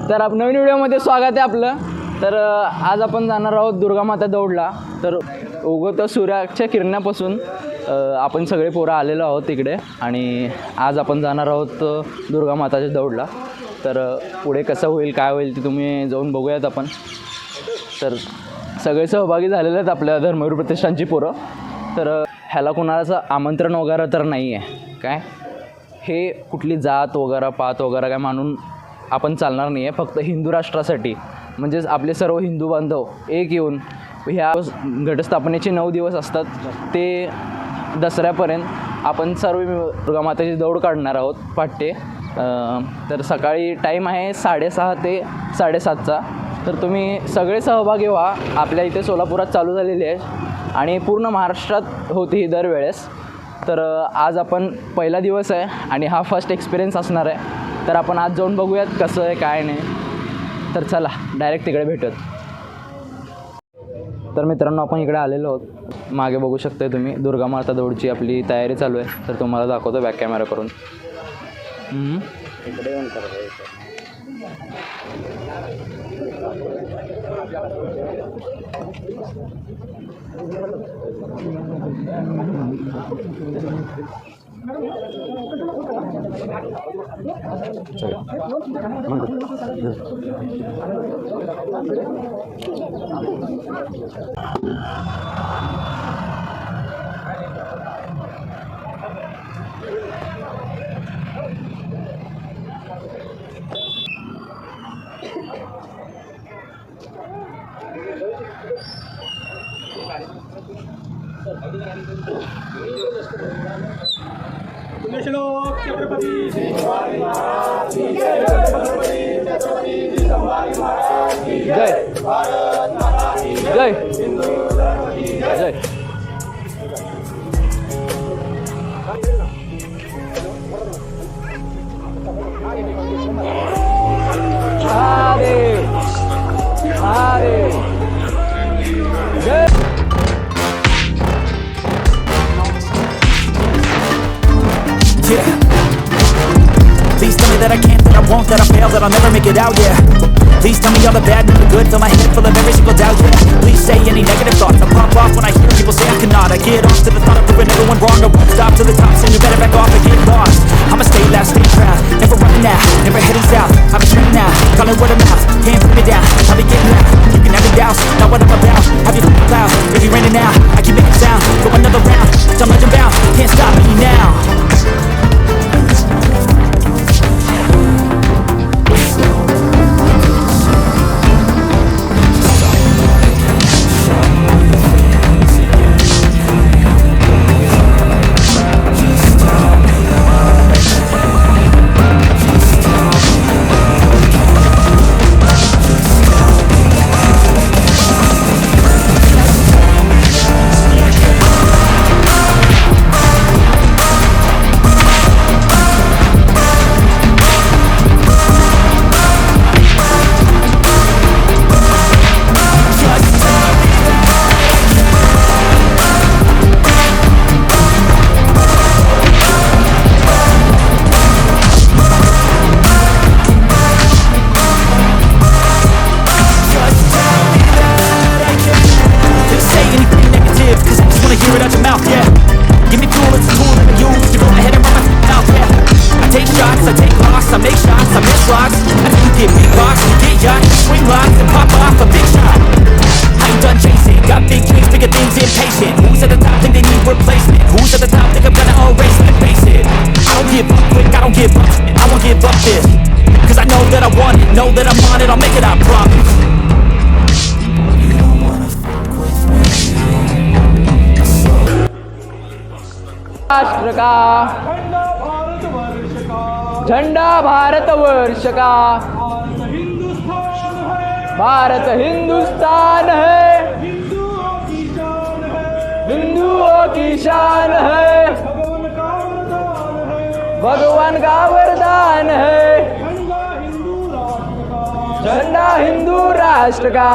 तर नवीन व्हिडिओमध्ये स्वागत आहे आपलं. तर आज आपण जाणार आहोत दुर्गामाता दौडला. तर उगवत्या सूर्याच्या किरणापासून आपण सगळे पोरं आलेलो आहोत तिकडे आणि आज आपण जाणार आहोत दुर्गामाताच्या दौडला. तर पुढे कसं होईल काय होईल ते तुम्ही जाऊन बघूयात आपण. तर सगळे सहभागी झालेले आहेत आपल्या धर्मवीर प्रतिष्ठानची पोरं. तर ह्याला कोणाचं आमंत्रण वगैरे तर नाही आहे काय, हे कुठली जात वगैरे पात वगैरे काय मानून आपण चालणार नाही आहे. फक्त हिंदू राष्ट्रासाठी म्हणजेच आपले सर्व हिंदू बांधव एक येऊन ह्या घटस्थापनेचे 9 दिवस असतात ते दसऱ्यापर्यंत आपण सर्व दुर्गामातेची दौड काढणार आहोत पहाटे. तर सकाळी टाईम आहे 6:30 ते 7:30चा. तर तुम्ही सगळे सहभागी व्हा. आपल्या इथे सोलापुरात चालू झालेली आहे आणि पूर्ण महाराष्ट्रात होती ही दरवेळेस. तर आज आपण पहिला दिवस आहे आणि हा फर्स्ट एक्सपिरियन्स असणार आहे. तर आपण आज जाऊन बघूयात कसं आहे काय नाही. तर चला डायरेक्ट तिकडे भेटूयात. तर मित्रांनो आपण इकडे आलेलो आहोत. मागे बघू शकता तुम्ही दुर्गामाता दौडची आपली तयारी चालू आहे. तर तुम्हाला दाखवतो बॅक कॅमेरा करून. इकडे येऊन छत्रपती जय जय जय. हरे हरे जय. Yeah. Please tell me that I can't, that I won't, that I fail, that I'll never make it out, yeah. Please tell me all the bad, not the good, fill my head full of every single doubt, yeah. Please say any negative thoughts, I pop off when I hear people say I cannot. I get off to the thought of proving everyone wrong, I won't stop to the top, saying you better back off and get lost. I'ma stay loud, stay proud, never running out, never heading south. I'll be straight now, calling word of mouth, can't put me down, I'll be getting loud. You can have it doubts, not what I'm about, have you f***ing cloud, if you're raining now, I keep making sound, go another round, I'm legend bound, can't stop me now. Know that I'm on it, I'll make it, I promise. राष्ट्र का झंडा भारत वर्ष का, भारत हिंदुस्तान है, हिंदुओं की शान है, भगवान का वरदान है. झंडा हिंदू राष्ट्र का,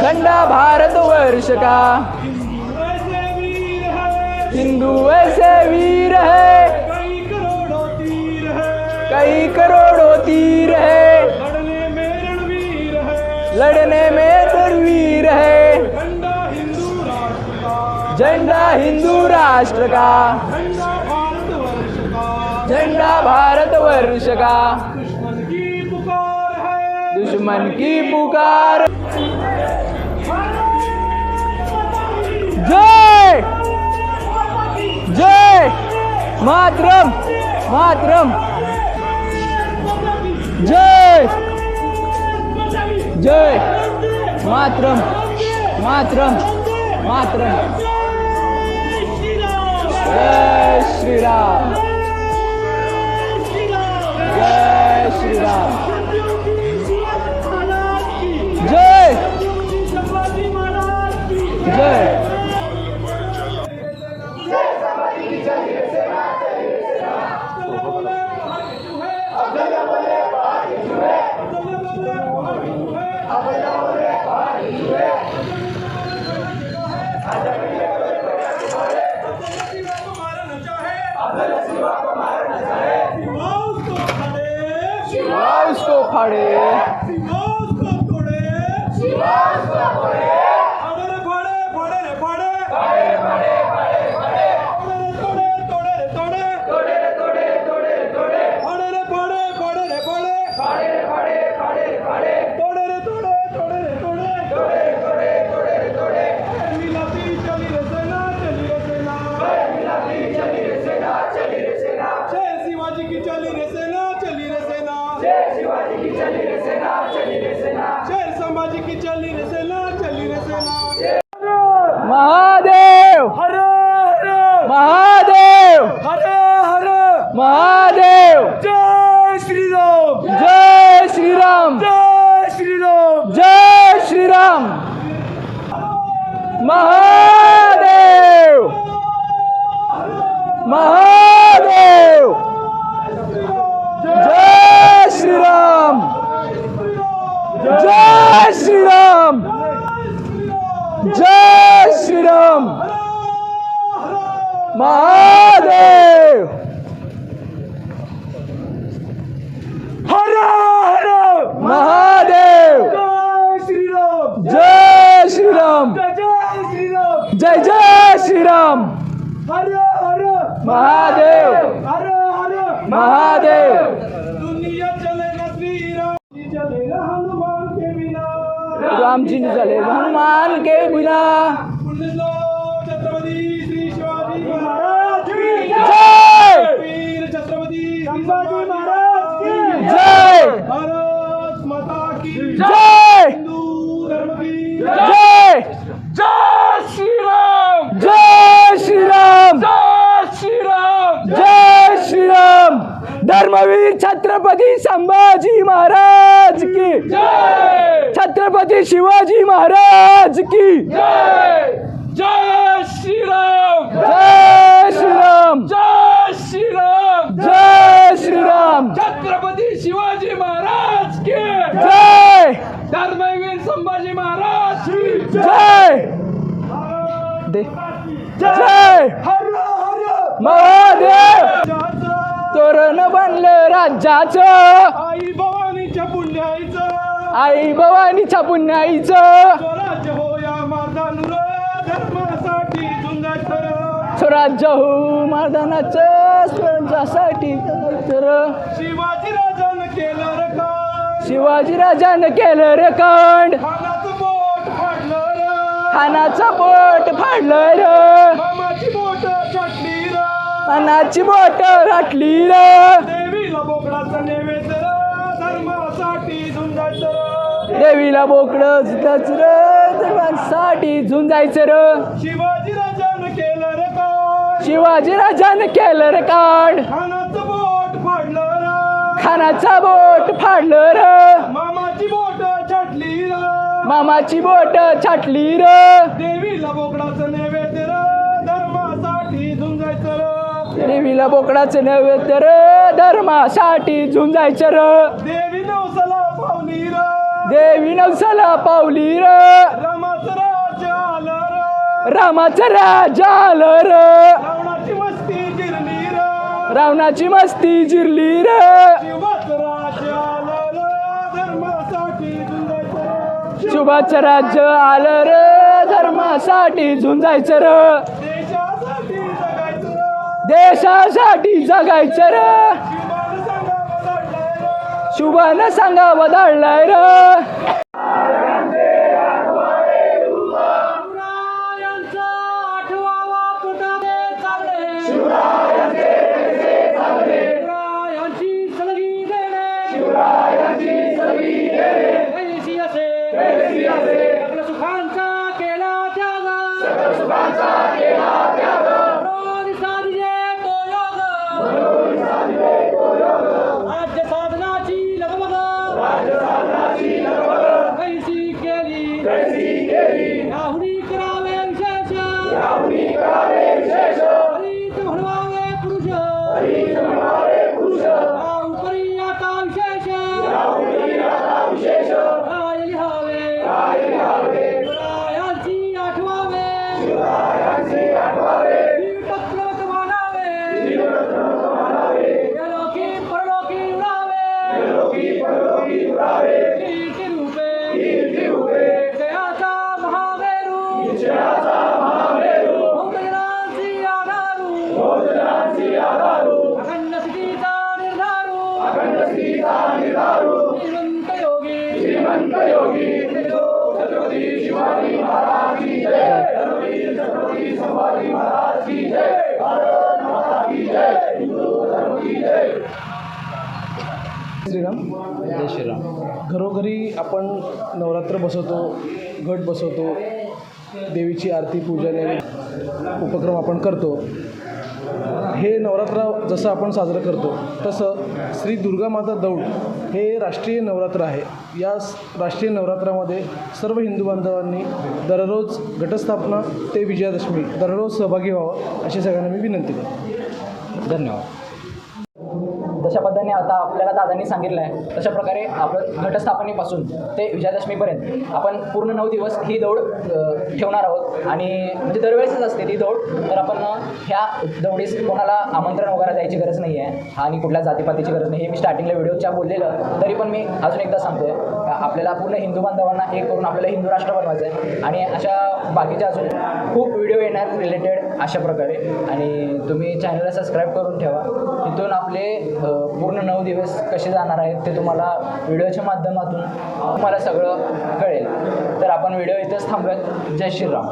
झंडा भारत वर्ष का, हिंदू ऐसे वीर है, कई करोड़ों तीर है, लड़ने में रणवीर है, लड़ने में रणवीर है, झंडा हिंदू राष्ट्र का, झंडा हिंदू राष्ट्र का, झंडा भारतवर्ष का, झंडा भारतवर्ष का, दुश्मन की पुकार है, दुश्मन की पुकार। जय जय मातरम, मातरम, जय जय मातरम, मातरम, मातरम, जय श्री राम, जय श्री राम, जय जय। उसको फाड़े, महादेव महादेव महादेव, जय श्री राम, जय श्री राम, जय श्री राम, जय श्री राम, महादेव महादेव, जय श्री राम, जय श्री राम, जय श्री राम, महादेव, हर हर महादेव, जय श्री राम, जय श्री राम, जय श्री राम, जय जय श्री राम, हर हर महादेव, हर हर महादेव, दुनिया चले ना श्री राम जी चले ना हनुमान के बिना, राम जी ने चले हनुमान के बिना, पुण्य श्लोक छत्रपति श्री शिवाजी महाराज की जय, वीर छत्रपति शिवाजी महाराज की जय, भारत माता की जय, हिंदू धर्म की जय, जय श्री राम, जय श्री राम, जय श्री राम, जय श्री राम, धर्मवीर छत्रपती संभाजी महाराज की जय छत्रपती शिवाजी महाराज की जय, जय श्री राम, जय श्री राम, जय श्री राम, जय श्री राम, छत्रपती शिवाजी महाराज की जय धर्मवीर संभाजी महाराज की जय, दे जय हर हर महादेव, तोरण बनलं राज्याचं, आई भवानीच्या पुण्याईचं आई भवानीच्या पुण्याईचं, स्वराज्य हो या मार्गानुर धर्मासाठी झुंजायचं, स्वराज्य हो मैदानाचं स्वराज्यासाठी तर शिवाजी राजानं केलं रे काय, शिवाजी राजानं केलं रे कांड, खानाचं बोट फाडलं रे, खानाचं पोट फाडलं र, मामाची बोट छाटली रे, खानाची बोट घातली र, देवीला बोकडाचं नैवेद्य रे, धर्मासाठी झुंजायचं रे, देवीला बोकडं जिताच र, देवांसाठी झुंजायचं र, शिवाजी राजानं केलं रे काय, शिवाजी राजानं केलं रे कांड, खानाचं बोट फाडलं रे, खानाचा बोट फाडलं र, मामाची बोट छाटली रे, मामाची बोट छाटली र, देवीला बोकडाचं नैवेद्य रे, धर्मासाठी झुंजायचं रे, देवीला बोकडाचं नैवेद्य र, धर्मासाठी झुंजायचं र, देवी नवसाला पावली रे, देवी नवसाला पावली र, रामाचं राज्य आलं रे, रामाचं राजा आलं र, रावणाची मस्ती जिरली रे, रावणाची मस्ती जिरली र शिवाचं राज्य आलं रे, धर्मासाठी झुंजायचं रे. शुभाचं राज्य आलं र धर्मासाठी झुंजायचं र देशासाठी जगायचं रे. देशासाठी जगायचं र शुभानं सांगा बदललाय रे. शुभानं सांगा बदललाय र शिवरायांचा आठवावा पुटाने चालले. शिवरायांची सलगी देणे. कैसी असे. आपल्या सुखांचा केला त्याग. मनोनी साधिले तो योग. राज्य साधनाची लगबग. कैसी केली. याहुनी करावे विशेष. हरित म्हणवावे पुरुष. याहुपरी आता विशेष. राय लिहावे. शिवरायांची आठवावे. वीरपत्रक मानावे. एलोकी परलोकी उडावे. कीर्ती रूपे. जयाचा महामेरू. बहुजनांची आधारू. अखंड स्थितीचा निर्धारू. श्रीमंत योगी. छत्रपती शिवाजी महाराज की जय. छत्रपती संभाजी महाराज की जय. भारत माता की जय. हिंदू धर्म की जय. श्रीराम. जय श्रीराम. घरोघरी आपण नवरात्र बसवतो, घट बसवतो, देवीची आरती पूजन हे उपक्रम आपण करतो. हे नवरात्र जसं आपण साजरं करतो तसं श्री दुर्गा माता दौड हे राष्ट्रीय नवरात्र आहे. या राष्ट्रीय नवरात्रामध्ये सर्व हिंदू बांधवांनी दररोज घटस्थापना ते विजयादशमी दररोज सहभागी व्हावं अशी सगळ्यांना मी विनंती करतो. धन्यवाद. जशा पद्धतीने आता आपल्याला दादांनी सांगितलं आहे तशा प्रकारे आपण घटस्थापनेपासून ते विजयादशमीपर्यंत आपण पूर्ण 9 दिवस ही दौड ठेवणार आहोत. आणि म्हणजे दरवेळेसच असते ती दौड. तर आपण ह्या दौडीस कोणाला आमंत्रण वगैरे द्यायची गरज नाही आहे आणि कुठल्या जातीपातीची गरज नाही. हे मी स्टार्टिंगला व्हिडिओच्या बोललेलं तरी पण मी अजून एकदा सांगतोय आपल्याला पूर्ण हिंदू बांधवांना एक करून आपल्याला हिंदू राष्ट्र बनवायचं आहे. आणि अशा बाकीच्या अजून खूप व्हिडिओ येणार रिलेटेड अशा प्रकारे. आणि तुम्ही चॅनलला सबस्क्राईब करून ठेवा. तिथून आपले पूर्ण 9 दिवस कसे जाणार आहेत ते तुम्हाला व्हिडिओच्या माध्यमातून तुम्हाला सगळं कळेल. तर आपण व्हिडिओ इथंच थांबूयात. जय श्रीराम.